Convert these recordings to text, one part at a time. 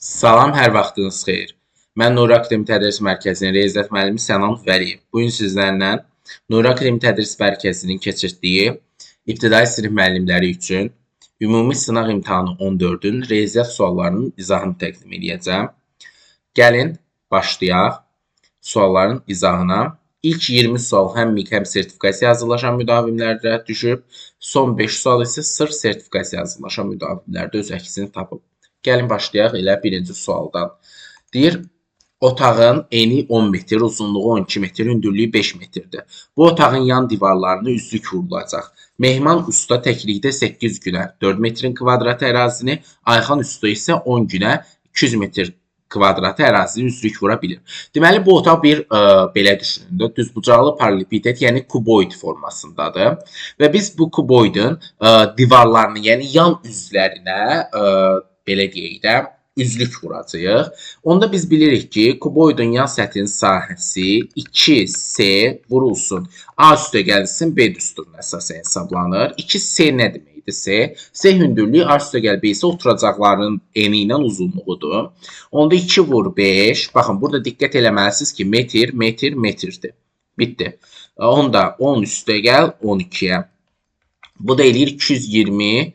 Salam, hər vaxtınız xeyir. Mən Nuri Akademi Tədris Mərkəzinin riyaziyyat müəllimi Sənan Vəliyev. Bu gün sizlərlə Nuri Akademi Tədris Mərkəzinin keçirtdiyi ibtidai sinif müəllimləri üçün ümumi sınaq imtahanı 14-ün riyaziyyat suallarının izahını təqdim edəcəm. Gəlin, başlayaq sualların izahına. İlk 20 sual həm MİQ, həm sertifikasiya hazırlaşan müdavimlərdə düşüb. Son 5 sual isə sırf sertifikasiya hazırlaşan müdavimlərdə öz əksini tapıb. Gəlin başlayaq elə birinci sualdan. Deyir, otağın eni 10 metr, uzunluğu 12 metr, hündürlüyü 5 metrdir. Bu otağın yan divarlarına üzlük vurulacaq. Mehman usta təklikdə 8 günə 4 metrin kvadrat ərazini, Ayxan usta isə 10 günə 200 metr kvadrat ərazini üzlük vura bilir. Deməli, bu otaq bir belə düşünün, düzbucaqlı paralelepiped, yəni kuboid formasındadır. Və biz bu kuboidin divarlarını, yəni yan üzlərinə belə deyək də, üzlük vuracağıq. Onda biz bilirik ki, kuboidin yan səthinin sahəsi 2S vurulsun. A üstə gəlsin, B düsturuna əsasən hesablanır. 2S nə deməkdir? S hündürlüyü, A üstə gəl B isə oturacaqların eni ilə uzunluğudur. Onda 2 vur 5. Baxın, burada diqqət eləməlisiniz ki, metr, metr, metrdir. Bitdi. Onda 10 üstə gəl 12-yə. Bu da eləyir 220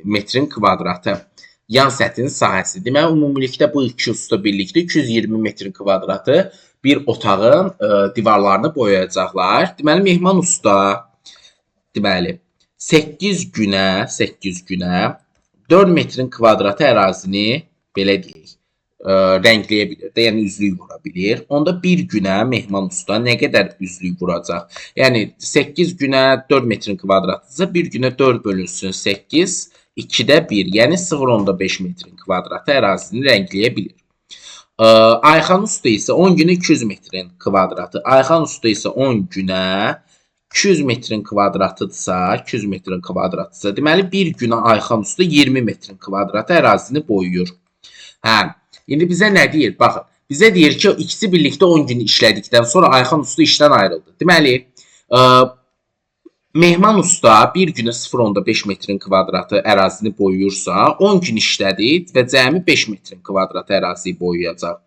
metrin kvadratı. Yan səthinin sahəsi. Deməli, ümumilikdə bu iki usta birlikdə 220 metrin kvadratı bir otağın divarlarını boyayacaqlar. Deməli, Mehman usta 8 günə 4 metrin kvadratı ərazini belə deyək, rəngləyə bilir də, yəni üzlük vura bilir. Onda bir günə Mehman usta nə qədər üzlük vuracaq? Yəni 8 günə 4 metrin kvadratıdırsa, bir günə 4 bölünsün 8, 2-də 1, yəni 0.5 metrin kvadratı ərazini rəngləyə bilir. Ayxan usta isə 10 günə 200 metrin kvadratı. Ayxan usta isə 10 günə 200 metrin kvadratıdırsa, deməli bir günə Ayxan usta 20 metrin kvadratı ərazini boyuyur. İndi bizə nə deyir? Baxın, bizə deyir ki, ikisi birlikdə 10 gün işlədikdən sonra Ayxan usta işdən ayrıldı. Deməli, Mehman usta bir günə 0.5 metrin kvadratı ərazini boyuyursa, 10 gün işlədi və cəmi 5 metrin kvadratı əraziyi boyuyacaq.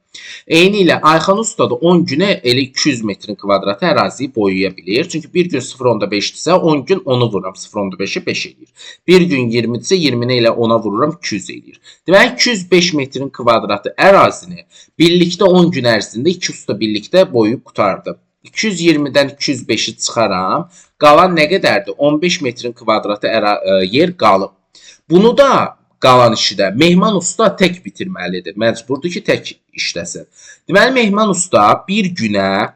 Eyni ilə Ayxan usta da 10 günə elə 200 metrin kvadratı əraziyi boyaya bilir. Çünki bir gün 0.5-dirsə, 10 gün 10'u vururam, 0.5'e 5 edir. Bir gün 20-dirsə, 20'ni ilə 10'a vururam, 200 edir. Deməli, 205 metrin kvadratı ərazini birlikdə 10 gün ərzində 2 usta birlikdə boyuyub qutardı. 220-dən 205'i çıxaram. Qalan nə qədərdir? 15 metrin kvadratı yer qalıb. Bunu da qalan işi də Mehman usta tək bitirməlidir. Məcburdur ki, tək işləsin. Deməli, Mehman usta bir günə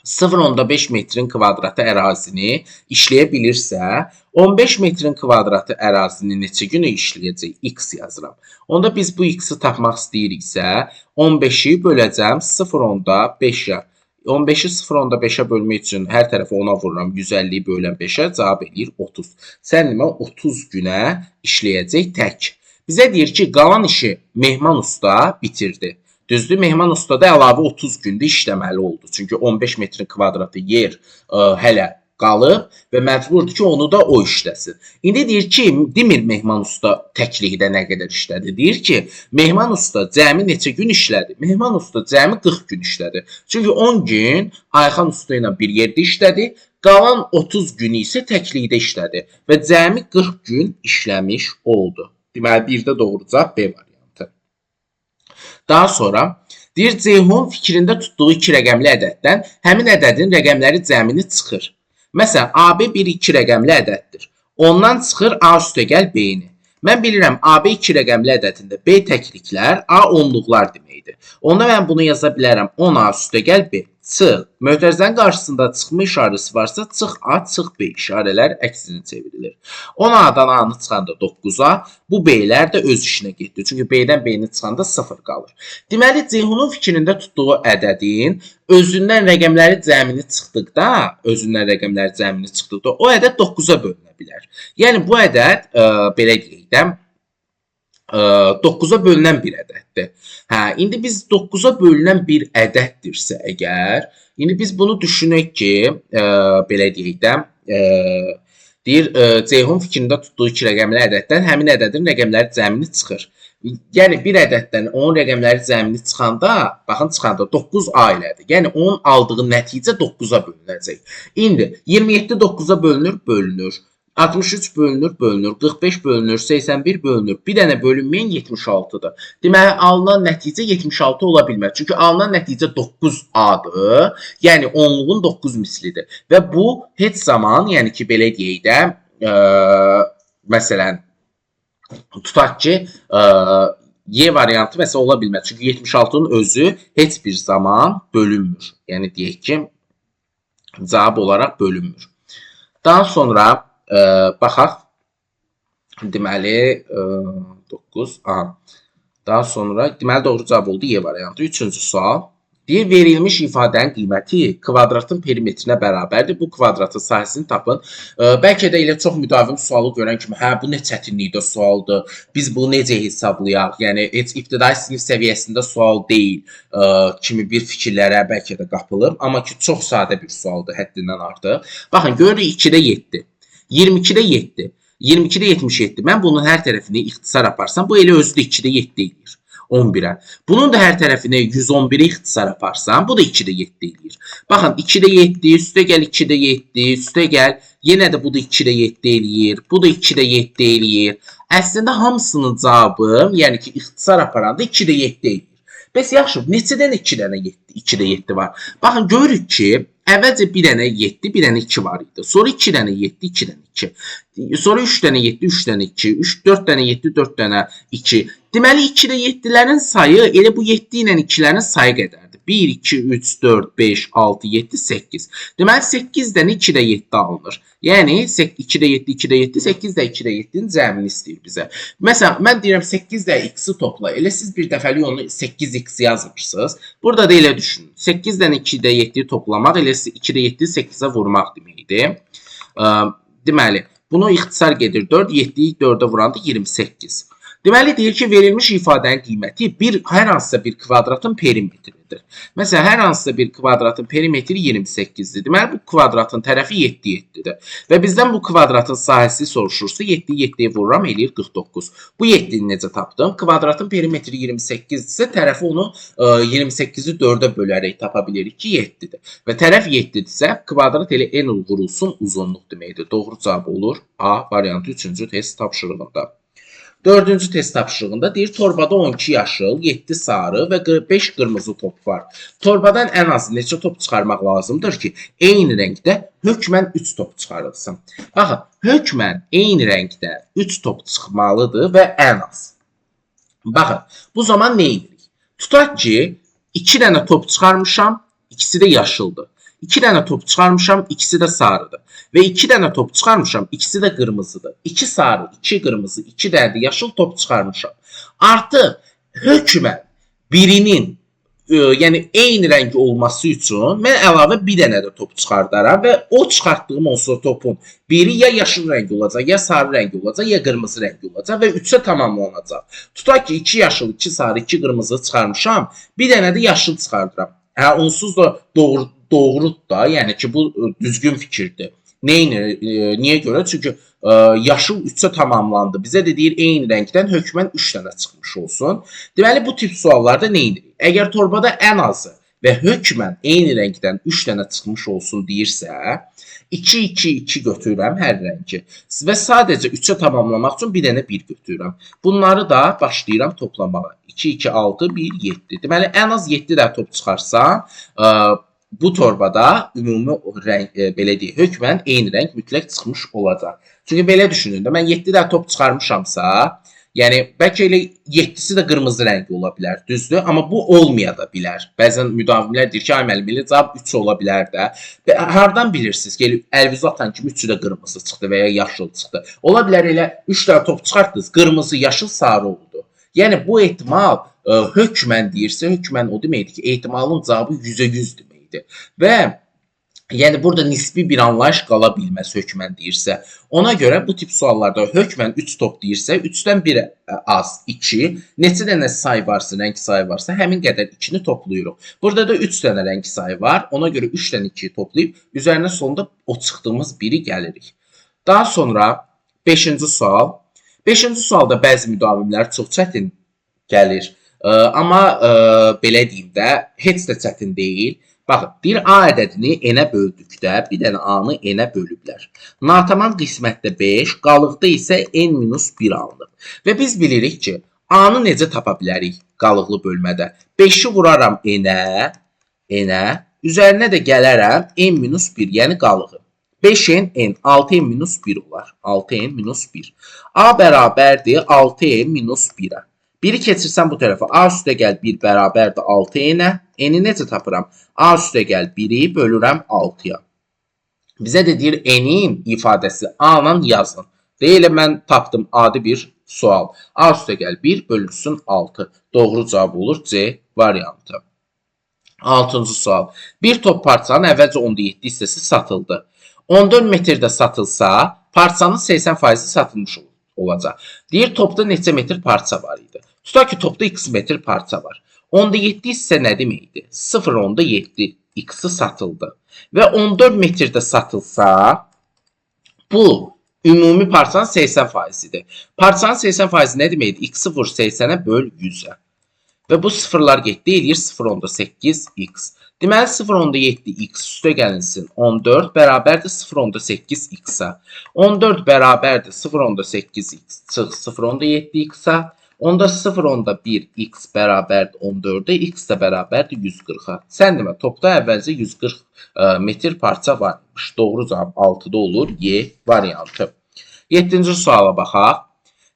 0.5 metrin kvadratı ərazini işləyə bilirsə, 15 metrin kvadratı ərazini neçə günə işləyəcək? X yazıram. Onda biz bu X-i tapmaq istəyiriksə, 15'i böləcəm 0.5'ə. 15'i 0.5'ə bölmək üçün hər tərəfə 10'a vururam. 150'yi bölən 5'ə cavab eləyir 30. Sən demə 30 günə işləyəcək tək. Bizə deyir ki, qalan işi Mehman usta bitirdi. Düzdür, Mehman usta da əlavə 30 gündə işləməli oldu. Çünki 15 metrin kvadratı yer hələ qalıb və məcburdur ki, onu da o işləsin. İndi deyir ki, demir Mehman usta təklikdə nə qədər işlədi. Deyir ki, Mehman usta cəmi neçə gün işlədi? Mehman usta cəmi 40 gün işlədi. Çünki 10 gün Ayxan usta ilə bir yerdə işlədi, qalan 30 günü isə təklikdə işlədi və cəmi 40 gün işləmiş oldu. Deməli, bir də doğru cavab B variantı. Daha sonra deyir, Ceyhun fikrində tutduğu 2 rəqəmli ədəddən həmin ədədin rəqəmləri cəmini çıxır. Məsələn, AB 1-2 rəqəmli ədəddir. Ondan çıxır A üstə gəl B-ni. Mən bilirəm, AB 2 rəqəmli ədədində B təkliklər, A onluqlar deməkdir. Onda mən bunu yaza bilərəm. 10 A üstə gəl B. Çıx. Mötərizənin qarşısında çıxma işarəsi varsa, çıx A, çıx B işarələr əksinə çevrilir. 10 A'dan A-nı çıxanda 9-a, bu B-lər də öz işinə getdi. Çünki B-dən B-ni çıxanda 0 qalır. Deməli, Ceyhunun fikrində tutduğu ədədin özündən rəqəmləri cəmini çıxdıqda, o ədəd 9-a bölünə bilər. Yəni, bu ədəd, belə deyək də, 9'a bölünən bir ədəddir. İndi biz 9'a bölünən bir ədəddirsə əgər, indi biz bunu düşünək ki, belə deyək də, Deyir, Ceyhun fikrində tutduğu 2 rəqəmli ədəddən həmin ədədin rəqəmləri cəmini çıxır. Yəni bir ədəddən onun rəqəmləri cəmini çıxanda, baxın çıxanda 9 ailədir. Yəni onun aldığı nəticə 9-a bölünəcək. İndi 27 9-a bölünür. 63 bölünür, 45 bölünür, 81 bölünür. Bir dənə bölünməyən 76-dır. Deməli, alınan nəticə 76 ola bilməz. Çünki alınan nəticə 9A-dır. Yəni, onluğun 9 mislidir. Və bu, heç zaman, yəni ki, belə deyək də, məsələn, tutaq ki, Y variantı məsələ ola bilməz. Çünki 76-nın özü heç bir zaman bölünmür. Yəni, deyək ki, cavab olaraq bölünmür. Daha sonra, baxaq, deməli 9, daha sonra, deməli doğru cavab oldu Y variantı. Üçüncü sual. Deyir, verilmiş ifadənin qiyməti kvadratın perimetrinə bərabərdir. Bu kvadratın sahəsini tapın. Bəlkə də elə çox müdavim sualı görən kimi, hə, bu nə çətinlikdə sualdır, biz bunu necə hesablayaq? Yəni, heç ibtidai sinif səviyyəsində sual deyil kimi bir fikirlərə bəlkə də qapılır. Amma ki, çox sadə bir sualdır, həddindən artıq. Baxın, görürük 2-də 7. 22-də 7, 22-də 77. Mən bunun hər tərəfini ixtisar aparsam, bu elə özü də 2-də 7 eləyir. 11-ə. Bunun da hər tərəfini 111-ə ixtisar aparsam, bu da 2-də 7 eləyir. Baxın, 2-də 7, üstə gəl 2-də 7, üstə gəl, yenə də bu da 2-də 7 eləyir, bu da 2-də 7 eləyir. Əslində hamısının cavabı, yəni ki, ixtisar aparanda 2-də 7 eləyir. Bəs yaxşı, neçədən 2 dənə 2-də 7 var? Baxın, görürük ki, əvvəlcə 1 dənə 7, 1 dənə 2 var idi. Sonra 2 dənə 7, 2 dənə 2. Sonra 3 dənə 7, 3 dənə 2. 4 dənə 7, 4 dənə 2. Deməli, 2-də 7-lərin sayı elə bu 7 ilə 2-lərin sayı qədərdir. 1, 2, 3, 4, 5, 6, 7, 8. Deməli, 8-dən 2-də 7 alınır. Yəni, 2-də 7, 2-də 7, 8-də 2-də 7-nin cəmini istəyir bizə. Məsələn, mən deyirəm 8-də x-i topla. Elə siz bir dəfəlik onu 8x yazmışsınız. Burada da elə düşünün. 8-dən 2-də 7-yi toplamaq, elə 2-də 7-yi 8-ə vurmaq deməkdir. Deməli, bunu ixtisar gedir 4, 7-yi 4-ə vuranda 28. Deməli, deyir ki, verilmiş ifadənin qiyməti hər hansısa bir kvadratın perimetridir. Məsələn, hər hansısa bir kvadratın perimetri 28-dir. Deməli, bu kvadratın tərəfi 7, 7-dir. Və bizdən bu kvadratın sahəsi soruşursa, 7-yi 7-yə vururam, eləyir 49. Bu 7-ni necə tapdım? Kvadratın perimetri 28-dirsə, tərəfi onu 28-i 4-ə bölərək tapa bilirik ki, 7-dir. Və tərəf 7-dirsə, kvadrat elə n vurulsun uzunluq deməkdir. Doğru cavab olur A variantı 3-cü test tapşırığında. 4-cü test tapşırığında deyir, torbada 12 yaşıl, 7 sarı və 5 qırmızı top var. Torbadan ən az neçə top çıxarmaq lazımdır ki, eyni rəngdə hökmən 3 top çıxarılsın. Baxın, hökmən eyni rəngdə 3 top çıxmalıdır və ən az. Baxın, bu zaman nə edirik? Tutaq ki, 2 dənə top çıxarmışam, ikisi də yaşıldır. 2 dənə top çıxarmışam, ikisi də sarıdır. Və 2 dənə top çıxarmışam, ikisi də qırmızıdır. 2 sarı, 2 qırmızı, 2 dənə də yaşıl top çıxarmışam. Artıq hökmən birinin, yəni eyni rəng olması üçün mən əlavə bir dənə də top çıxardaram və o çıxartdığım onsuz topun biri ya yaşıl rəng olacaq, ya sarı rəng olacaq, ya qırmızı rəng olacaq və 3-ə tamamlanacaq. Tutaq ki, 2 yaşıl, 2 sarı, 2 qırmızı çıxarmışam, bir dənə də yaşıl çıxardıram. Onsuz da doğrudur da, yəni ki, bu düzgün fikirdir. Niyə görə? Çünki yaşıl 3-ə tamamlandı. Bizə də deyir, eyni rəngdən hökmən 3 dənə çıxmış olsun. Deməli, bu tip suallarda nə edirik? Əgər torbada ən azı və hökmən eyni rəngdən 3 dənə çıxmış olsun deyirsə, 2, 2, 2 götürürəm hər rəngi və sadəcə 3-ə tamamlamaq üçün bir dənə 1 götürürəm. Bunları da başlayıram toplamağa. 2, 2, 6, 1, 7. Deməli, ən az 7 də top çıxarsa, bu torbada ümumi rəng, belə deyək, hökmən eyni rəng mütləq çıxmış olacaq. Çünki belə düşünün də, mən 7 də top çıxarmışamsa, yəni bəlkə elə 7-si də qırmızı rəngli ola bilər, düzdür? Amma bu olmaya da bilər. Bəzən müdavimlər deyir ki, ay müəllim, elə cavab 3 ola bilər də. Hardan bilirsiniz ki, əlinizi atan kimi 3-ü də qırmızı çıxdı və ya yaşıl çıxdı? Ola bilər elə 3 də top çıxartdınız, qırmızı, yaşıl, sarı oldu. Yəni bu ehtimal hökmən deyirsə, hökmən o deməkdir ki, ehtimalın cavabı 100-ə 100 deməkdir. Və yəni burada nisbi bir anlayış qala bilməz hökmən deyirsə. Ona görə bu tip suallarda hökmən 3 top deyirsə, 3-dən 1 az 2, neçə dənə sayı varsa, rəng sayı varsa, həmin qədər 2-ni toplayırıq. Burada da 3 dənə rəng sayı var. Ona görə 3-dən 2-yi toplayıb, üzərinə sonunda o çıxdığımız 1-i gəlirik. Daha sonra 5-ci sual. 5-ci sualda bəzi müdavimlər çox çətin gəlir. Amma belə deyim də, heç də çətin deyil. Baxın, deyir A ədədini n-ə böldükdə bir dənə A-nı n-ə bölüblər. Natamam qismətdə 5, qalıqda isə n-1 alınıb. Və biz bilirik ki, A-nı necə tapa bilərik qalıqlı bölmədə? 5-i vuraram n-ə, üzərinə də gələrəm n-1, yəni qalığı. 5n, n, 6n-1 olar. 6n-1. A bərabərdir 6n-1-ə. 1-i keçirsən bu tərəfə. A üstə gəl 1 bərabərdir 6n-ə. N-i necə tapıram? A üstə gəl 1-i bölürəm 6-ya. Bizə də deyir n-in ifadəsi A-la yazın. Deyil, mən tapdım adi bir sual. A üstə gəl 1 bölünsün 6. Doğru cavab olur C variantı. 6-cı sual. Bir top parçanın əvvəlcə 17 hissəsi satıldı. 14 metrdə satılsa, parçanın 80% satılmış olacaq. Deyir, topda neçə metr parça var idi? Tutaq ki, topda x metr parça var. 17 hissə nə deməkdir? 0.7 x-i satıldı. Və 14 metrdə satılsa, bu ümumi parçanın 80%-idir. Parçanın 80% nə deməkdir? X-i vur 80-ə böl 100-ə. Və bu sıfırlar getdi, eləyir 0.8 x. Deməli 0.7 x üstə gəlinsin 14 bərabərdir 0.8 x-a. 14 bərabərdir 0.8 x çıx 0.7 x-a. Onda 0.1 x bərabərdir 14-ə, x də bərabərdir 140-a. Sən demə, topda əvvəlcə 140 metr parça varmış. Doğru cavab 6-da olur, Y variantı. 7-ci suala baxaq.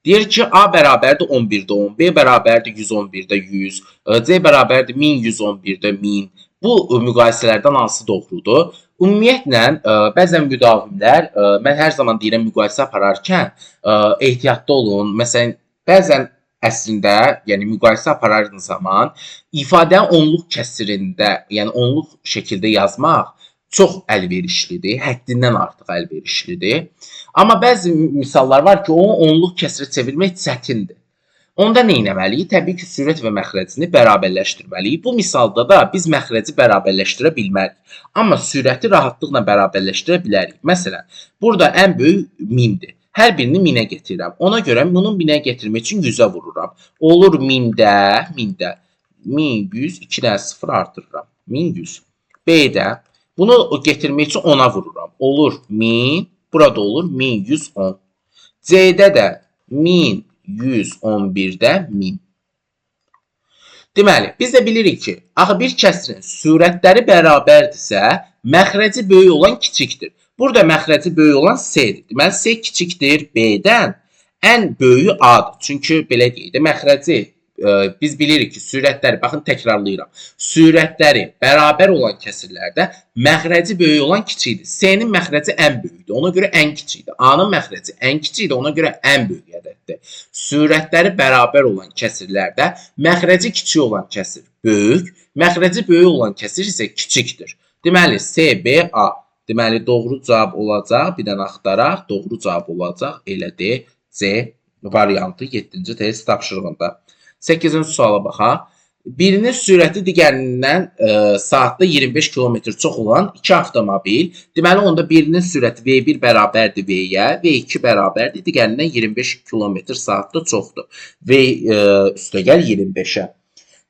Deyir ki, A bərabərdir 11-də 10, B bərabərdir 111-də 100, C bərabərdir 1111-də 1000. Bu müqayisələrdən hansı doğrudur? Ümumiyyətlə, bəzən müdavimlər, mən hər zaman deyirəm müqayisə apararkən ehtiyatlı olun. Məsələn, bəzən əslində, yəni müqayisə aparardığın zaman ifadəni onluq kəsirində, yəni onluq şəkildə yazmaq çox əlverişlidir, həddindən artıq əlverişlidir. Amma bəzi misallar var ki, onu onluq kəsirə çevirmək çətindir. Onda nə etməliyik? Təbii ki, sürət və məxrəcini bərabərləşdirməliyik. Bu misalda da biz məxrəci bərabərləşdirə bilmərik. Amma sürəti rahatlıqla bərabərləşdirə bilərik. Məsələn, burada ən böyük 1000-dir. Hər birini 1000-ə getirirəm. Ona görə bunun 1000-ə getirmək üçün 100-ə vururam. Olur 1000-də, 1100, 2 dənə 0 artırıram. 1100. B-də bunu getirmək üçün 10-a vururam. Olur 1000, burada olur 1110. C-də də 1111-də 1000. Deməli, biz də bilirik ki, axı bir kəsrin sürətləri bərabərdirsə, məxrəci böyük olan kiçikdir. Burada məxrəci böyük olan C-dir. Deməli, C kiçikdir B-dən, ən böyüyü A-dır. Çünki belə deyək də, məxrəci biz bilirik ki, sürətləri, baxın təkrarlayıram, sürətləri bərabər olan kəsirlərdə məxrəci böyük olan kiçikdir. C-nin məxrəci ən böyükdür, ona görə ən kiçikdir. A-nın məxrəci ən kiçikdir, ona görə ən böyük ədəddir. Sürətləri bərabər olan kəsirlərdə məxrəci kiçik olan kəsir böyük, məxrəci böyük olan kəsir isə kiçikdir. Deməli, C, B, A. Deməli, doğru cavab olacaq, bir dənə axtaraq, doğru cavab olacaq, elə de, C variantı 7-ci test tapşırığında. 8-ci suala baxaq. Birinin sürəti digərindən saatda 25 km çox olan 2 avtomobil. Deməli, onda birinin sürəti V1 bərabərdir V-yə, V2 bərabərdir digərindən 25 km saatda çoxdur. V üstə gəl 25-ə.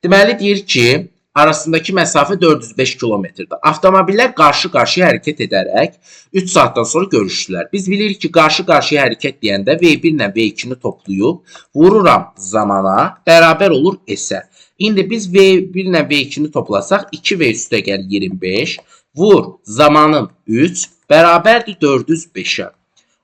Deməli, deyir ki, arasındakı məsafə 405 kilometrdir. Avtomobillər qarşı-qarşıya hərəkət edərək 3 saatdan sonra görüşdülər. Biz bilirik ki, qarşı-qarşıya hərəkət deyəndə V1 ilə V2-ni toplayıb, vururam zamana, bərabər olur S-ə. İndi biz V1 ilə V2-ni toplasaq, 2V üstə gəl 25, vur zamanın 3, bərabərdir 405-ə.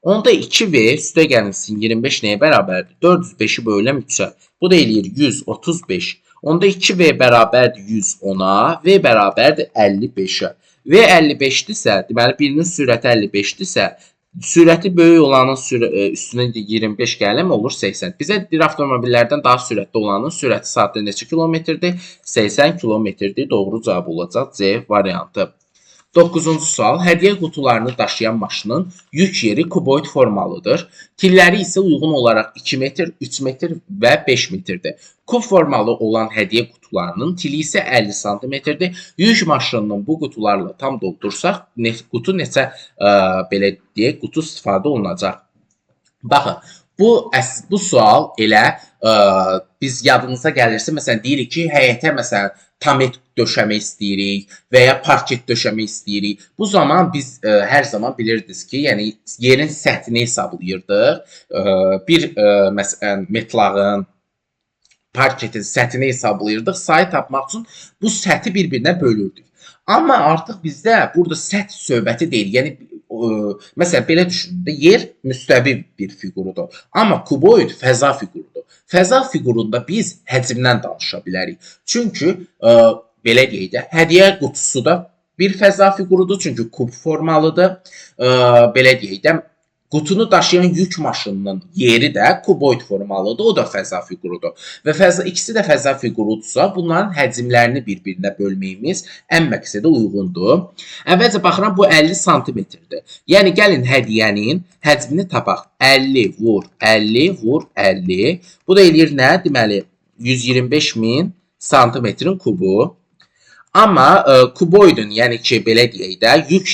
Onda 2V üstə gəlinsin 25 nəyə bərabərdir? 405-i böləm 3-ə. Bu da eləyir 135. Onda 2V bərabərdir 110-a, V bərabərdir 55-ə. V 55-dirsə, deməli birinin sürəti 55-dirsə, sürəti böyük olanın üstünə 25 gələm olur 80. Bizə bir avtomobillərdən daha sürətli olanın sürəti saatda neçə kilometrdir? 80 kilometrdir. Doğru cavab olacaq C variantı. 9-cu sual. Hədiyyə qutularını daşıyan maşının yük yeri kuboid formalıdır. Tilləri isə uyğun olaraq 2 metr, 3 metr və 5 metrdir. Kub formalı olan hədiyyə qutularının tili isə 50 santimetrdir. Yük maşınının bu qutularla tam doldursaq, qutu neçə belə deyək, qutu istifadə olunacaq. Baxın, bu sual elə biz yadınıza gəlirsə, məsələn deyirik ki, həyətə məsələn tamet döşəmək istəyirik və ya parket döşəmək istəyirik. Bu zaman biz hər zaman bilirdiniz ki, yəni yerin səthini hesablayırdıq. Bir məsələn metlağın, parketin səthini hesablayırdıq. Sayı tapmaq üçün bu səthi bir-birinə bölürdük. Amma artıq bizdə burada səth söhbəti deyil. Yəni məsələn belə düşünün, yer müstəvi bir fiqurudur. Amma kuboid fəza fiqurudur. Fəza fiqurunda biz həcmdən danışa bilərik. Çünki belə deyək də, hədiyyə qutusu da bir fəza fiqurudur, çünki kub formalıdır. Belə deyək də, qutunu daşıyan yük maşınının yeri də kuboid formalıdır, o da fəza fiqurudur. Və ikisi də fəza fiqurudursa, bunların həcmlərini bir-birinə bölməyimiz ən məqsədə uyğundur. Əvvəlcə baxıram, bu 50 santimetrdir. Yəni, gəlin hədiyyənin həcmini tapaq. 50 vur 50 vur 50. Bu da eləyir nə? Deməli, 125.000 santimetrin kubu. Amma kuboidin, yəni ki, belə deyək də, yük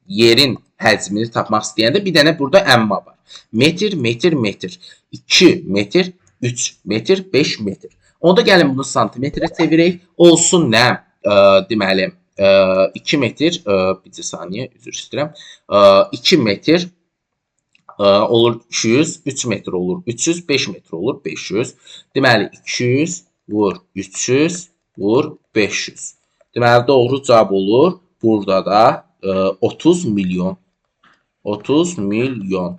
yerin həcmini tapmaq istəyəndə bir dənə burada əmma var. Metr, metr, metr. 2 metr, 3 metr, 5 metr. Onda gəlin bunu santimetrə çevirək. Olsun nə? Deməli, 2 metr, bir saniyə, üzr istəyirəm. 2 metr olur 200, 3 metr olur 300, 5 metr olur 500. Deməli, 200 vur 300 vur 500. Deməli, doğru cavab olur. Burada da 30 milyon. 30 milyon.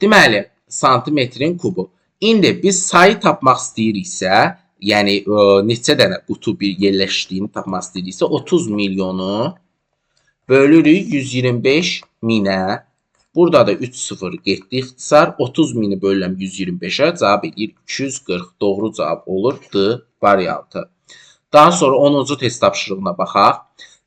Deməli, santimetrin kubu. İndi biz sayı tapmaq istəyiriksə, yəni neçə dənə qutu bir yerləşdiyini tapmaq istəyiriksə, 30 milyonu bölürük 125 minə. Burada da 3 sıfır getdi ixtisar. 30 mini bölürəm 125-ə, cavab edir 240. Doğru cavab olur D variantı. Daha sonra 10-cu test tapşırığına baxaq.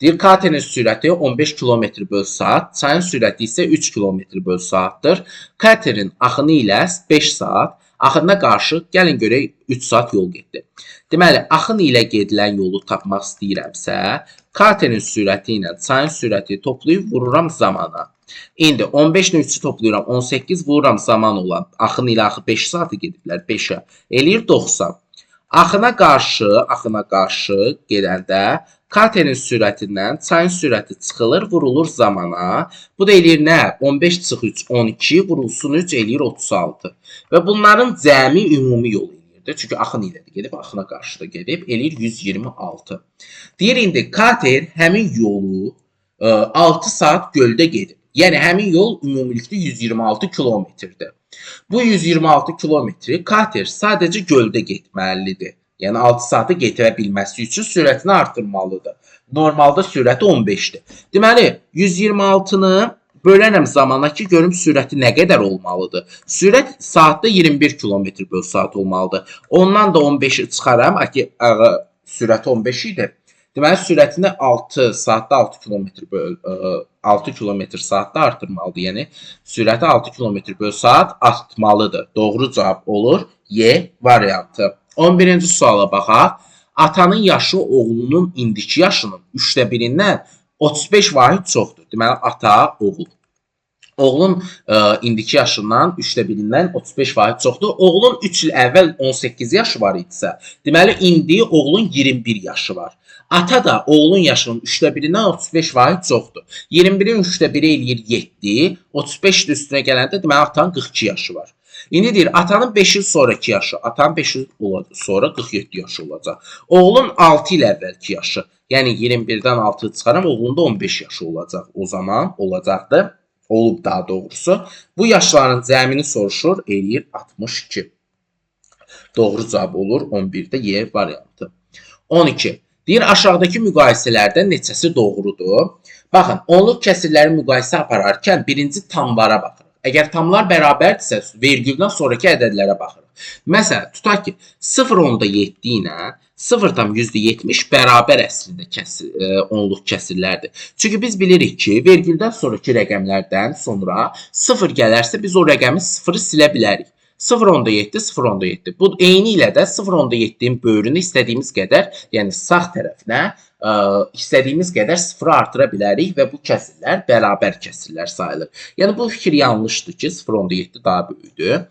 Deyir, katerin sürəti 15 km/saat, çayın sürəti isə 3 km/saatdır. Katerin axını ilə 5 saat, axına qarşı gəlin görək 3 saat yol getdi. Deməli, axın ilə gedilən yolu tapmaq istəyirəmsə, katerin sürəti ilə çayın sürəti toplayıb vururam zamana. İndi 15 ilə 3-ü toplayıram, 18 vururam zaman olan. Axın ilə axı 5 saatı gediblər, 5-ə. Eləyir 90. Axına qarşı gedəndə katerin sürətindən çayın sürəti çıxılır, vurulur zamana. Bu da eləyir nə? 15 çıx 3, 12, vurulsun 3, eləyir 36. Və bunların cəmi ümumi yol eləyirdi. Çünki axın ilə də gedib, axına qarşı da gedib, eləyir 126. Deyir, indi kater həmin yolu 6 saat göldə gedib. Yəni, həmin yol ümumilikdə 126 kilometrdir. Bu 126 kilometri kater sadəcə göldə getməlidir. Yəni 6 saatı getirə bilməsi üçün sürətini artırmalıdır. Normalda sürəti 15-dir. Deməli, 126-nı bölənəm zamana ki, görüm sürəti nə qədər olmalıdır. Sürət saatda 21 km/saat olmalıdır. Ondan da 15-i çıxaram, ki, sürəti 15 idi. Deməli, sürətini 6 saatda 6 km saatda artırmalıdır. Yəni, sürəti 6 km/saat artmalıdır. Doğru cavab olur Y variantı. 11-ci suala baxaq. Atanın yaşı oğlunun indiki yaşının 3də birindən 35 vahid çoxdur. Deməli, ata, oğul. Oğlun indiki yaşından 3də birindən 35 vahid çoxdur. Oğlun 3 il əvvəl 18 yaşı var idisə, deməli, indi oğlun 21 yaşı var. Ata da oğlun yaşının 3də birindən 35 vahid çoxdur. 21-in 3də biri eləyir 7, 35 üstünə gələndə deməli, atanın 42 yaşı var. İndi deyir, atanın 5 il sonraki yaşı, atanın 5 il sonra 47 yaşı olacaq. Oğlun 6 il əvvəlki yaşı, yəni 21-dən 6 çıxaram, oğlunda 15 yaşı olacaq. O zaman olacaqdır, olub daha doğrusu. Bu yaşların cəmini soruşur, eləyir 62. Doğru cavab olur 11-də Y variantı. 12. Deyir, aşağıdakı müqayisələrdən neçəsi doğrudur? Baxın, onluq kəsirləri müqayisə apararkən birinci tamlara baxırıq. Əgər tamlar bərabərdirsə, vergüldən sonraki ədədlərə baxırıq. Məsələn, tutaq ki, 0.7 ilə 0,70 bərabər əslində onluq kəsirlərdir. Çünki biz bilirik ki, vergüldən sonraki rəqəmlərdən sonra 0 gələrsə biz o rəqəmi 0-ı silə bilərik. 0,7, 0,7. Bu eyni ilə də 0,7-in böyrünü istədiyimiz qədər, yəni sağ tərəfinə istədiyimiz qədər 0-ı artıra bilərik və bu kəsirlər bərabər kəsirlər sayılır. Yəni bu fikir yanlışdır ki, 0,7 daha böyükdür.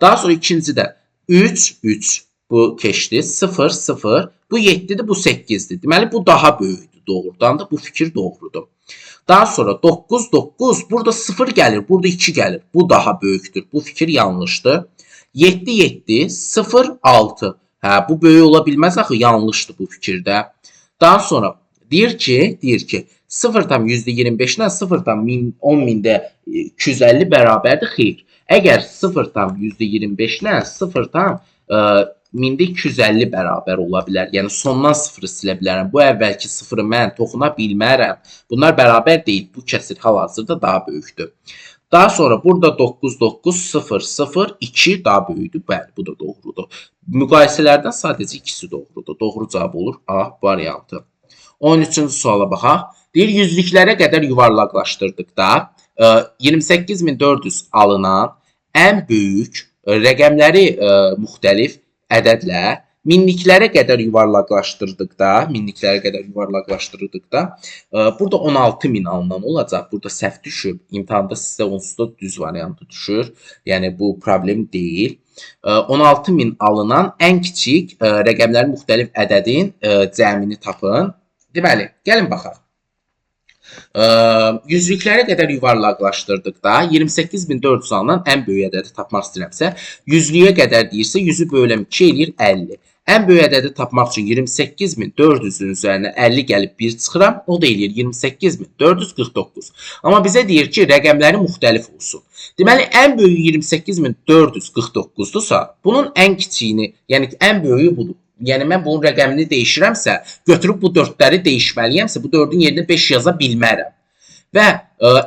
Daha sonra ikincidə 3, 3 bu keçdi, 0, 0, bu 7-dir, bu 8-dir. Deməli, bu daha böyükdür doğrudan da, bu fikir doğrudur. Daha sonra 9, 9, burada 0 gəlir, burada 2 gəlir. Bu daha böyükdür. Bu fikir yanlışdır. 7, 7, 0, 6. Hə, bu böyük ola bilməz axı, yanlışdır bu fikirdə. Daha sonra deyir ki 0,25 ilə 0,10.000-də 250 bərabərdir, xeyr. Əgər 0,25 ilə 0,1000-də 250 bərabər ola bilər. Yəni sondan 0-ı silə bilərəm. Bu əvvəlki 0-ı mən toxuna bilmərəm. Bunlar bərabər deyil. Bu kəsir hal-hazırda daha böyükdür. Daha sonra burada 9, 9, 0, 0, 2 daha böyükdür. Bəli, bu da doğrudur. Müqayisələrdən sadəcə ikisi doğrudur. Doğru cavab olur A variantı. 13-cü suala baxaq. Deyir, yüzlüklərə qədər yuvarlaqlaşdırdıqda 28.400 alınan ən böyük rəqəmləri müxtəlif ədədlə minliklərə qədər yuvarlaqlaşdırdıqda, burada 16.000 alınan olacaq. Burada səhv düşüb. İmtahanda sizə onsuz da düz variantı düşür. Yəni bu problem deyil. 16.000 alınan ən kiçik rəqəmlərin müxtəlif ədədin cəmini tapın. Deməli, gəlin baxaq. Yüzlüklərə qədər yuvarlaqlaşdırdıqda 28.400 alınan ən böyük ədədi tapmaq istəyirəmsə, yüzlüyə qədər deyirsə, 100-ü böləm 2 eləyir 50. Ən böyük ədədi tapmaq üçün 28.400-ün üzərinə 50 gəlib 1 çıxıram, o da eləyir 28.449. Amma bizə deyir ki, rəqəmləri müxtəlif olsun. Deməli, ən böyüyü 28.449-dursa, bunun ən kiçiyini, yəni ən böyüyü budur. Yəni, mən bunun rəqəmini dəyişirəmsə, götürüb bu 4-ləri dəyişməliyəmsə, bu 4-ün yerinə 5 yaza bilmərəm. Və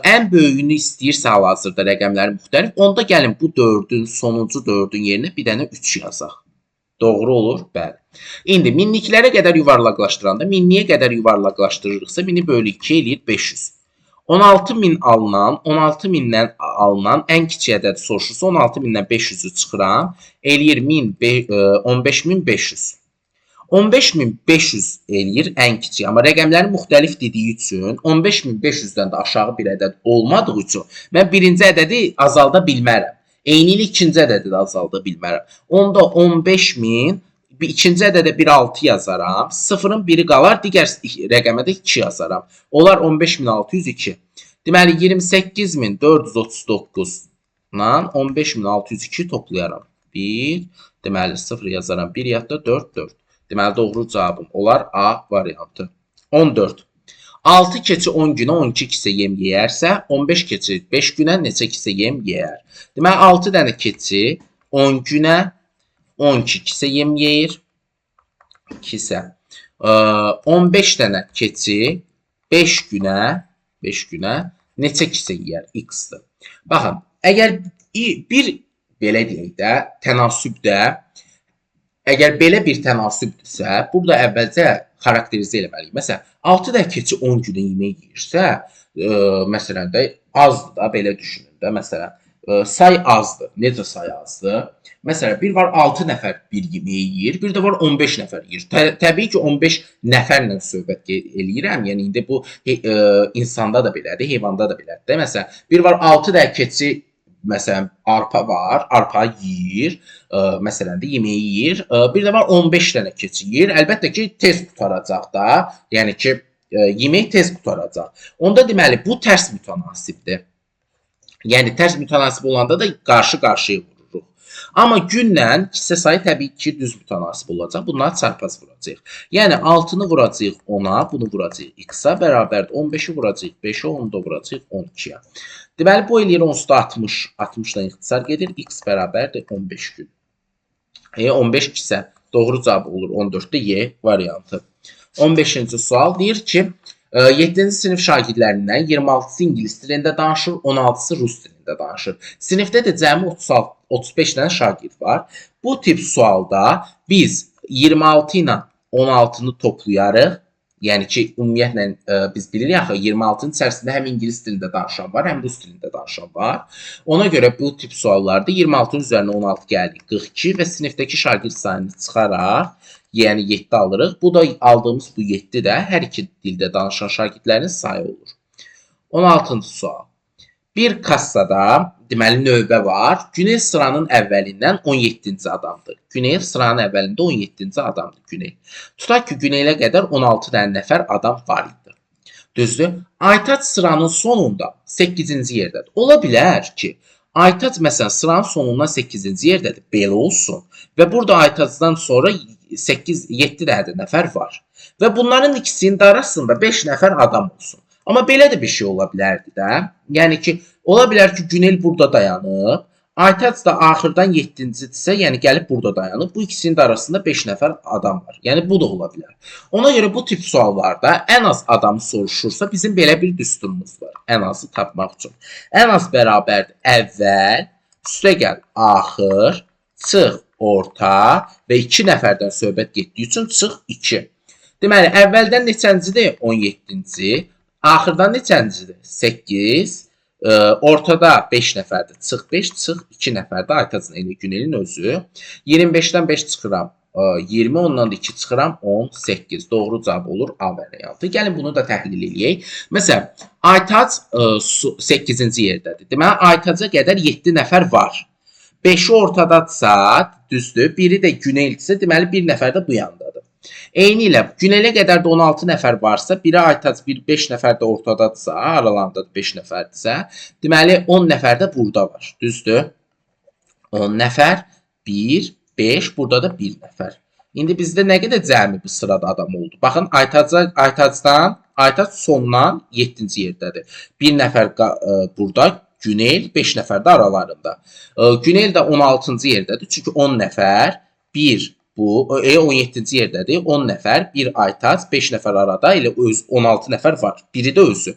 ən böyüyünü istəyirsə hal-hazırda rəqəmləri müxtəlif, onda gəlin bu 4-ün, sonuncu 4-ün yerinə bir dənə 3 yazaq. Doğru olur? Bəli. İndi minliklərə qədər yuvarlaqlaşdıranda, minliyə qədər yuvarlaqlaşdırırıqsa, 1000-i bölü 2 eləyir 500. 16.000 alınan, 16.000-dən alınan ən kiçik ədədi soruşursa, 16.000-dən 500-ü çıxıram, eləyir 15.500. 15.500 eləyir ən kiçik. Amma rəqəmləri müxtəlif dediyi üçün 15.500-dən də aşağı bir ədəd olmadığı üçün mən birinci ədədi azalda bilmərəm. Eyni ilə ikinci ədədi də azalda bilmərəm. Onda 15.000, ikinci ədədə 1,6 yazaram. 0-ın biri qalar, digər rəqəmə də 2 yazaram. Onlar 15.602. Deməli, 28.439-la 15.602 toplayaram. 1, deməli 0 yazaram. 1 yadda 4, 4. Deməli, doğru cavabım olar A variantı. 14. 6 keçi 10 günə 12 kisə yem yeyərsə, 15 keçi 5 günə neçə kisə yem yeyər? Deməli, 6 dənə keçi 10 günə 12 kisə yem yeyir. Kisə. 15 dənə keçi 5 günə neçə kisə yeyər? X-dır. Baxın, əgər bir belə deyək də, tənasübdə, əgər belə bir tənasübdürsə, burada əvvəlcə xarakterizə eləməliyik. Məsələn, 6 dənə keçi 10 günə yemək yeyirsə, məsələn də azdır da, belə düşünün də, məsələn, say azdır. Necə say azdır? Məsələn, bir var 6 nəfər bir yemək yeyir, bir də var 15 nəfər yeyir. Təbii ki, 15 nəfərlə söhbət eləyirəm. Yəni, indi bu insanda da belədir, heyvanda da belədir. Məsələn, bir var 6 dənə keçi, məsələn, arpa var, arpa yeyir, məsələn də yeməyi yeyir. Bir də var 15 dənə keçi yeyir. Əlbəttə ki, tez qutaracaq da, yəni ki, yemək tez qutaracaq. Onda deməli, bu tərs mütənasibdir. Yəni, tərs mütənasib olanda da qarşı-qarşıya vururuq. Amma günlə hissə sayı təbii ki, düz mütənasib olacaq. Bunları çarpaz vuracaq. Yəni, 6-nı vuracaq 10-a, bunu vuracaq x-a, bərabərdir 15-i vuracaq 5-ə, 10-u da vuracaq 12-yə. Deməli, bu eləyir onsuz da 60. 60-dan ixtisar gedir. X bərabərdir 15 gün. 15 kisə. Doğru cavab olur 14-də Y variantı. 15-ci sual deyir ki, 7-ci sinif şagirdlərindən 26-sı ingilis dilində danışır, 16-sı rus dilində danışır. Sinifdə də cəmi 35 dənə şagird var. Bu tip sualda biz 26 ilə 16-nı toplayarıq. Yəni ki, ümumiyyətlə biz bilirik axı 26-nın içərisində həm ingilis dilində danışan var, həm rus dilində danışan var. Ona görə bu tip suallarda 26-nın üzərinə 16 gəlirik 42 və sinifdəki şagird sayını çıxaraq, yəni 7 alırıq. Bu da aldığımız bu 7 də hər iki dildə danışan şagirdlərin sayı olur. 16-cı sual. Bir kassada deməli növbə var. Günel sıranın əvvəlindən 17-ci adamdır. Günel sıranın əvvəlində 17-ci adamdır Günel. Tutaq ki, Günelə qədər 16 dənə nəfər adam var idi. Düzdür? Aytaç sıranın sonunda 8-ci yerdədir. Ola bilər ki, Aytaç məsələn sıranın sonundan 8-ci yerdədir. Belə olsun. Və burada Aytaçdan sonra 7 dənə nəfər var. Və bunların ikisinin də arasında 5 nəfər adam olsun. Amma belə də bir şey ola bilərdi də. Yəni ki, ola bilər ki, Günel burada dayanıb, Aytaç da axırdan 7-cidirsə, yəni gəlib burada dayanıb. Bu ikisinin də arasında 5 nəfər adam var. Yəni bu da ola bilər. Ona görə bu tip suallarda ən az adamı soruşursa, bizim belə bir düsturumuz var. Ən azı tapmaq üçün. Ən az bərabərdir əvvəl, üstə gəl axır, çıx orta və 2 nəfərdən söhbət getdiyi üçün çıx 2. Deməli, əvvəldən neçəncidir? 17-ci. Axırdan neçəncidir? 8. Ortada 5 nəfərdir. Çıx 5, çıx 2 nəfərdir. Aytaçın elə Günelin özü. 25-dən 5 çıxıram 20, ondan da 2 çıxıram 18. Doğru cavab olur A variantı. Gəlin bunu da təhlil edək. Məsələn, Aytaç 8-ci yerdədir. Deməli, Aytaca qədər 7 nəfər var. 5-i ortadadsa, düzdür. Biri də Güneldirsə, deməli 1 nəfər də bu yandadır. Eyni ilə Günelə qədər də 16 nəfər varsa, biri Aytaç, 5 nəfər də ortadadırsa, aralarında 5 nəfərdirsə, deməli 10 nəfər də burada var. Düzdür? 10 nəfər, 1, 5, burada da 1 nəfər. İndi bizdə nə qədər cəmi bu sırada adam oldu? Baxın, Aytaç sondan 7-ci yerdədir. 1 nəfər burada, Günel 5 nəfər də aralarında. Günel də 16-cı yerdədir. Çünki 10 nəfər, 1 bu 17-ci yerdədir. 10 nəfər, 1 Aytaç, 5 nəfər arada, elə 16 nəfər var. Biri də özü.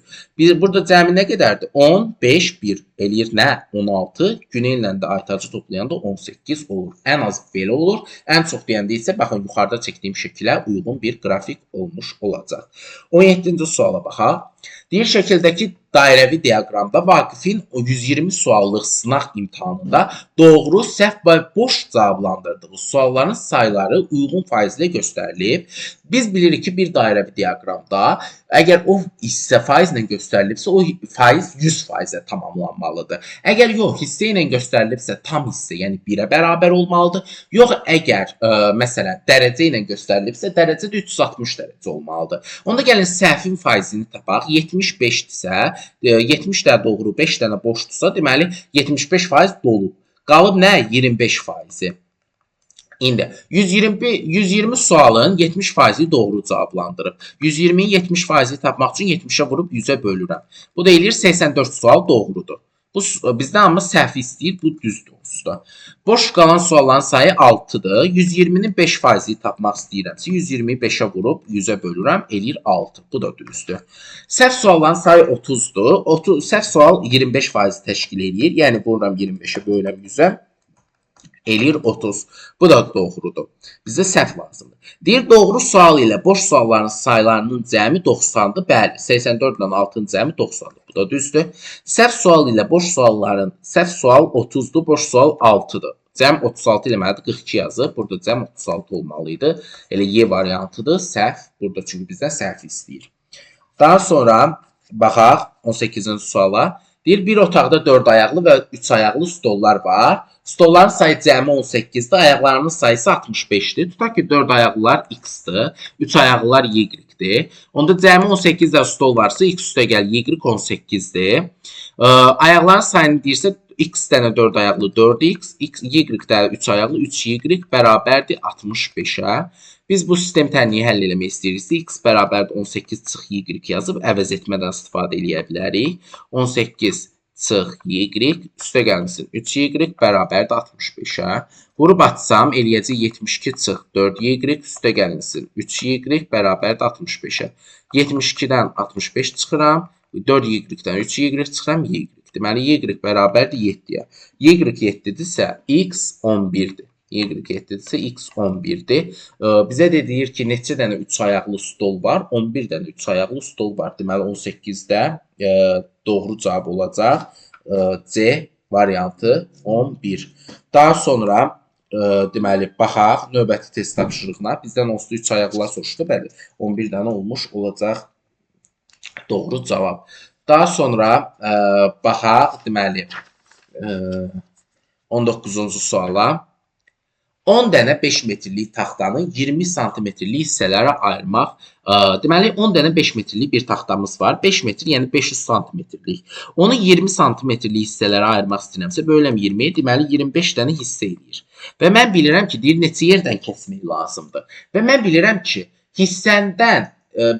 Burada cəmi nə qədərdir? 10, 5, 1 eləyir nə? 16. Günellə də Aytacı toplayanda 18 olur. Ən az belə olur. Ən çox deyəndə isə baxın yuxarıda çəkdiyim şəkilə uyğun bir qrafik olmuş olacaq. 17-ci suala baxaq. Deyir şəkildəki dairəvi diaqramda Vaqifin 120 suallıq sınaq imtahanında doğru, səhv və boş cavablandırdığı sualların sayları uyğun faizlə göstərilib. Biz bilirik ki, bir dairəvi diaqramda əgər o hissə faizlə göstərilibsə, o faiz 100%-ə tamamlanmalıdır. Əgər yox, hissə ilə göstərilibsə, tam hissə, yəni 1-ə bərabər olmalıdır. Yox, əgər məsələn dərəcə ilə göstərilibsə, dərəcə də 360 dərəcə olmalıdır. Onda gəlin səhvin faizini tapaq. 75-dirsə, 70 dənə doğru, 5 dənə boşdursa, deməli 75% dolu. Qalıb nə? 25%. İndi 120 sualın 70%-i doğru cavablandırıb. 120-nin 70%-i tapmaq üçün 70-ə vurub 100-ə bölürəm. Bu da eləyir 84 sual doğrudur. Bu bizdən amma səhvi istəyir, bu düzdür onsuz da. Boş qalan sualların sayı 6-dır. 120-nin 5%-i tapmaq istəyirəmsə, 120-yi 5-ə vurub 100-ə bölürəm, eləyir 6. Bu da düzdür. Səhv sualların sayı 30-dur. Səhv sual 25% təşkil edir. Yəni vururam 25-ə bölürəm 100-ə. Eləyir 30. Bu da doğrudur. Bizdə səhv lazımdır. Deyir, doğru sual ilə boş sualların saylarının cəmi 90-dır. Bəli, 84 ilə 6-nın cəmi 90-dır. Bu da düzdür. Səhv sual ilə boş sualların, səhv sual 30-dur, boş sual 6-dır. Cəm 36 eləməlidir, 42 yazıb. Burada cəm 36 olmalıydı. Elə Y variantıdır, səhv. Burada çünki bizdən səhv istəyir. Daha sonra baxaq 18-ci suala. Deyir, bir otaqda 4 ayaqlı və 3 ayaqlı stollar var. Stolların sayı cəmi 18-dir, ayaqlarının sayısı 65-dir. Tutaq ki, 4 ayaqlılar X-dir, 3 ayaqlılar Y-dir. Onda cəmi 18 də stol varsa, X üstə gəl, Y 18-dir. Ayaqların sayını deyirsə, X dənə 4 ayaqlı 4X, Y dənə 3 ayaqlı 3Y bərabərdir 65-ə. Biz bu sistem tənliyi həll eləmək istəyiriksə, X bərabərdir 18 çıx Y yazıb əvəz etmədən istifadə eləyə bilərik. 18 çıx Y, üstə gəlmişsin 3Y bərabərdir 65-ə. Vurub atsam, eləyəcək 72 çıx 4Y, üstə gəlmişsin 3Y bərabərdir 65-ə. 72-dən 65 çıxıram, 4Y-dən 3Y çıxıram, Y. Deməli, Y bərabərdir 7-yə. Y 7-dirsə, X 11-dir. Y7-dirsə x 11-dir. Bizə də deyir ki, neçə dənə 3 ayaqlı stol var? 11 dənə 3 ayaqlı stol var. Deməli 18-də doğru cavab olacaq C variantı 11. Daha sonra deməli baxaq növbəti test tapşırığına. Bizdən onsuz 3 ayaqlılar soruşdu. Bəli, 11 dənə olmuş olacaq doğru cavab. Daha sonra baxaq deməli 19-cu suala. 10 dənə 5 metrlik taxtanı 20 santimetrlik hissələrə ayırmaq. Deməli 10 dənə 5 metrlik bir taxtamız var. 5 metr, yəni 500 santimetrlik. Onu 20 santimetrlik hissələrə ayırmaq istəyirəmsə, böləm 20-yə, deməli 25 dənə hissə eləyir. Və mən bilirəm ki, deyir neçə yerdən kəsmək lazımdır. Və mən bilirəm ki, hissəndən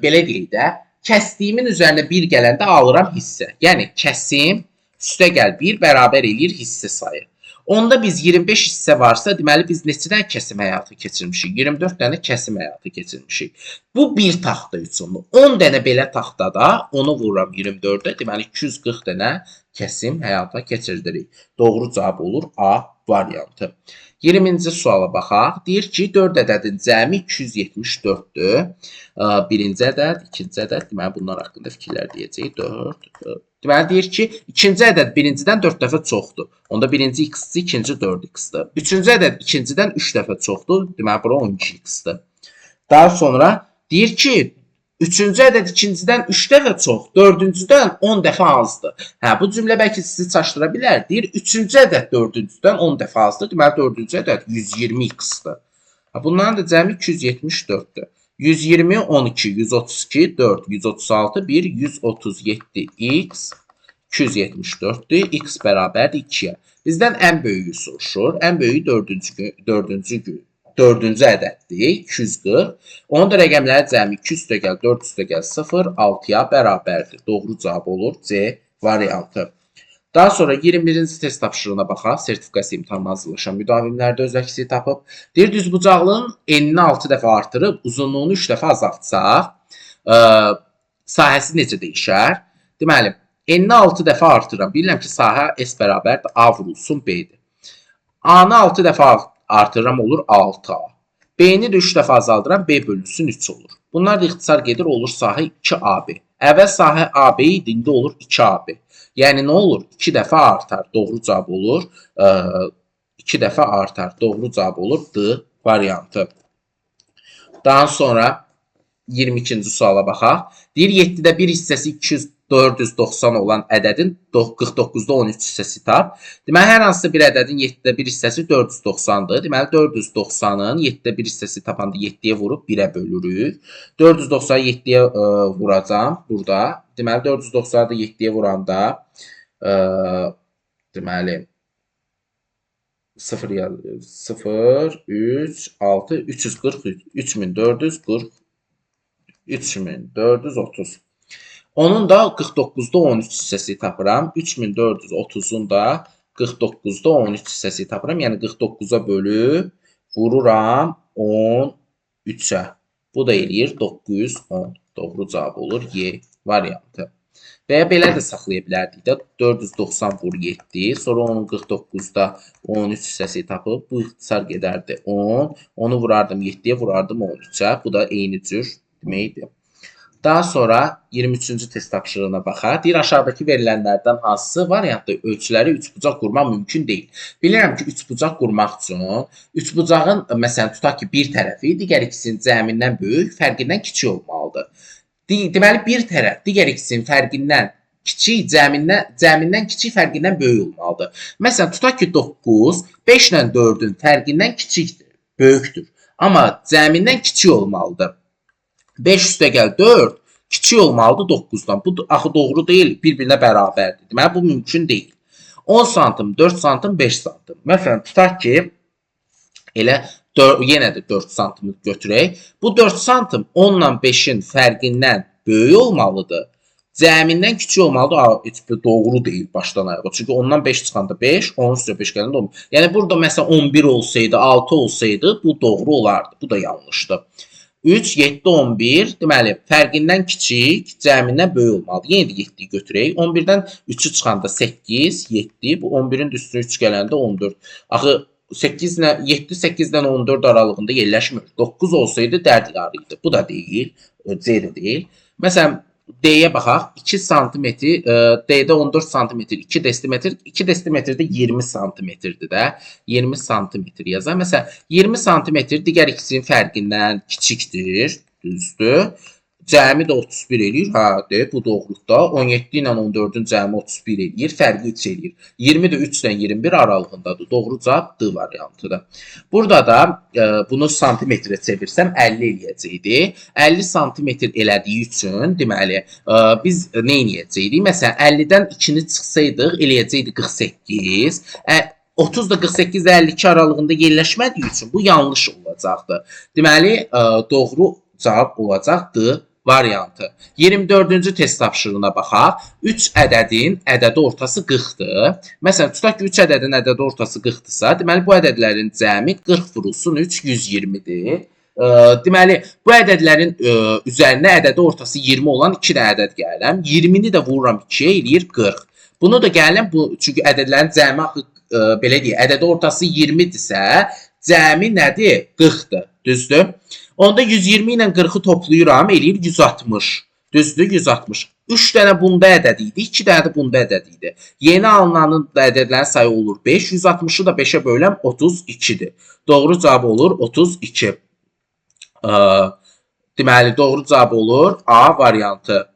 belə deyək də, kəsdiyimin üzərinə 1 gələndə alıram hissə. Yəni kəsim üstəgəl 1 bərabər eləyir hissə sayı. Onda biz 25 hissə varsa, deməli biz neçə dənə kəsim həyata keçirmişik? 24 dənə kəsim həyata keçirmişik. Bu bir taxta üçündür. 10 dənə belə taxtada onu vururam 24-də, deməli 240 dənə kəsim həyata keçirdirik. Doğru cavab olur A variantı. 20-ci suala baxaq. Deyir ki, 4 ədədin cəmi 274-dür. Birinci ədəd, ikinci ədəd, deməli bunlar haqqında fikirlər deyəcəyik. 4. Deməli deyir ki, ikinci ədəd birincidən 4 dəfə çoxdur. Onda birinci x-dir, ikinci 4x-dir. Üçüncü ədəd ikincidən 3 dəfə çoxdur. Deməli bura 12x-dir. Daha sonra deyir ki, üçüncü ədəd ikincidən 3 dəfə çox, dördüncüdən 10 dəfə azdır. Bu cümlə bəlkə sizi çaşdıra bilər. Deyir, üçüncü ədəd dördüncüdən 10 dəfə azdır. Deməli, dördüncü ədəd 120x-dir. Bunların da cəmi 274-dür. 120, 12, 132, 4, 136, 1, 137x 274-dür. X bərabərdir 2-yə. Bizdən ən böyüyü soruşur. Ən böyüyü dördüncü ədəddir, 240. Onun da rəqəmləri cəmi 2 üstəgəl 4 üstəgəl 0, 6-ya bərabərdir. Doğru cavab olur C variantı. Daha sonra 21-ci test tapşırığına baxaq. Sertifikasiya imtahanına hazırlaşan müdavimlərdə öz əksini tapıb. Deyir, düzbucaqlığın enini 6 dəfə artırıb, uzunluğunu 3 dəfə azaltsaq, sahəsi necə dəyişər? Deməli, enini 6 dəfə artırıram. Bilirəm ki, sahə S bərabərdir, A vurulsun B-dir. A-nı 6 dəfə artırıram, olur 6A. B-ni də 3 dəfə azaldıram, B bölünsün 3 olur. Bunlar da ixtisar gedir, olur sahə 2AB. Əvvəl sahə AB idi, indi olur 2AB. Yəni nə olur? 2 dəfə artar. Doğru cavab olur. 2 dəfə artar. Doğru cavab olur D variantı. Daha sonra 22-ci suala baxaq. Deyir, 7-də 1 hissəsi 490 olan ədədin 49-da 13 hissəsi tap. Deməli, hər hansısa bir ədədin 7-də 1 hissəsi 490-dır. Deməli, 490-ın 7-də 1 hissəsi tapanda 7-yə vurub 1-ə bölürük. 490-ı 7-yə vuracam burada. Deməli, 490-ı da 7-yə vuranda deməli 0, 3, 6, 343, 3440, 3430. Onun da 49-da 13 hissəsi tapıram. 3430-un da 49-da 13 hissəsi tapıram. Yəni 49-a bölüb vururam 13-ə. Bu da eləyir 910. Doğru cavab olur Y variantı. Və ya belə də saxlaya bilərdik də. 490 vur 7. Sonra onun 49-da 13 hissəsi tapıb. Bu ixtisar gedərdi 10. Onu vurardım 7-yə, vurardım 13-ə. Bu da eyni cür deməkdir. Daha sonra 23-cü test tapşırığına baxaq. Deyir, aşağıdakı verilənlərdən hansısı variantda ölçüləri üçbucaq qurmaq mümkün deyil. Bilirəm ki, üçbucaq qurmaq üçün üçbucağın, məsələn, tutaq ki, bir tərəfi digər ikisinin cəmindən böyük, fərqindən kiçik olmalıdır. Deməli, bir tərəf digər ikisinin fərqindən kiçik, cəmindən kiçik, fərqindən böyük olmalıdır. Məsələn, tutaq ki, 9, 5 ilə 4-ün fərqindən kiçikdir, böyükdür. Amma cəmindən kiçik olmalıdır. 5 üstəgəl 4 kiçik olmalıdır 9-dan. Bu axı doğru deyil, bir-birinə bərabərdir. Deməli, bu mümkün deyil. 10 santim, 4 santim, 5 santim. Məsələn, tutaq ki, elə yenə də 4 santim götürək. Bu 4 santim 10 ilə 5-in fərqindən böyük olmalıdır. Cəmindən kiçik olmalıdır. Heç bir doğru deyil başdan ayağa. Çünki ondan 5 çıxanda 5, 10 üstə 5 gələndə 10. Yəni, burada məsələn 11 olsaydı, 6 olsaydı, bu doğru olardı. Bu da yanlışdır. 3, 7, 11. Deməli, fərqindən kiçik, cəmindən böyük olmalıdır. Yenə də 7-yi götürək. 11-dən 3-ü çıxanda 8, 7. Bu 11-in üstünə 3 gələndə 14. Axı, 8 ilə 7 8-dən 14 aralığında yerləşmir. 9 olsaydı dərd yarıydı. Bu da deyil. C də deyil. Məsələn, D-yə baxaq. 2 sm, D-də 14 sm, 2 desimetr, 2 desimetrdə 20 sm-dir də. 20 sm yazaq. Məsələn, 20 sm digər ikisinin fərqindən kiçikdir. Düzdür. Cəmi də 31 eləyir. Hə, bu doğrultuda 17 ilə 14-ün cəmi 31 eləyir. Fərqi 3 eləyir. 20 də 3 ilə 21 aralığındadır. Doğru cavab D variantıdır. Burada da bunu santimetrə çevirsəm 50 eləyəcəkdi. 50 santimetr elədiyi üçün deməli biz nə eləyəcəkdik? Məsələn 50-dən 2-ni çıxsaydıq eləyəcəkdi 48. 30 da 48 ilə 52 aralığında yerləşmədiyi üçün bu yanlış olacaqdı. Deməli doğru cavab olacaq D variantı. 24-cü test tapşırığına baxaq. 3 ədədin ədədi ortası 40-dır. Məsələn, tutaq ki, 3 ədədin ədədi ortası 40-dırsa, deməli, bu ədədlərin cəmi 40 vurulsun 3, 120-dir. Deməli, bu ədədlərin üzərinə ədədi ortası 20 olan 2 də ədəd gəlirəm. 20-ni də vururam 2-yə, eləyir 40. Bunu da gəlirəm, çünki ədədlərin cəmi axı, belə deyək, ədədi ortası 20-dirsə, cəmi nədir? 40-dır. Düzdür? Onda 120 ilə 40-ı toplayıram, eləyir 160. Düzdür, 160. 3 dənə bunda ədəd idi, 2 dənə də bunda ədəd idi. Yeni alınanın ədədlərin sayı olur 5, 160-ı da 5-ə böləm 32-dir. Doğru cavab olur 32. Deməli, doğru cavab olur A variantı.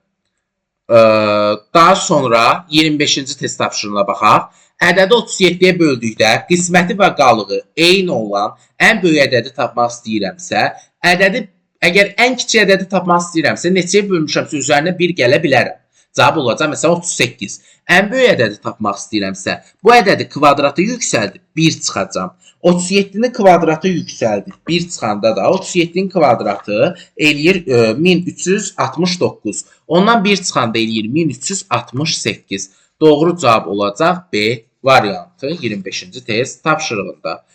Daha sonra 25-ci test tapşırığına baxaq. Ədədi 37-yə böldükdə qisməti və qalığı eyni olan ən böyük ədədi tapmaq istəyirəmsə, əgər ən kiçik ədədi tapmaq istəyirəmsə, neçəyə bölmüşəmsə üzərinə 1 gələ bilərəm. Cavab olacaq, məsələn, 38. Ən böyük ədədi tapmaq istəyirəmsə, bu ədədi kvadrata yüksəldib 1 çıxacam. 37-ni kvadratı yüksəldib 1 çıxanda da 37-nin kvadratı eləyir 1369. Ondan 1 çıxanda eləyir 1368. Doğru cavab olacaq B variantı 25-ci test tapşırığında.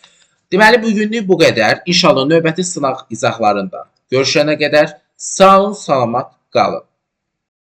Deməli, bugünlük bu qədər. İnşallah növbəti sınaq izahlarında görüşənə qədər sağ olun, salamat qalın.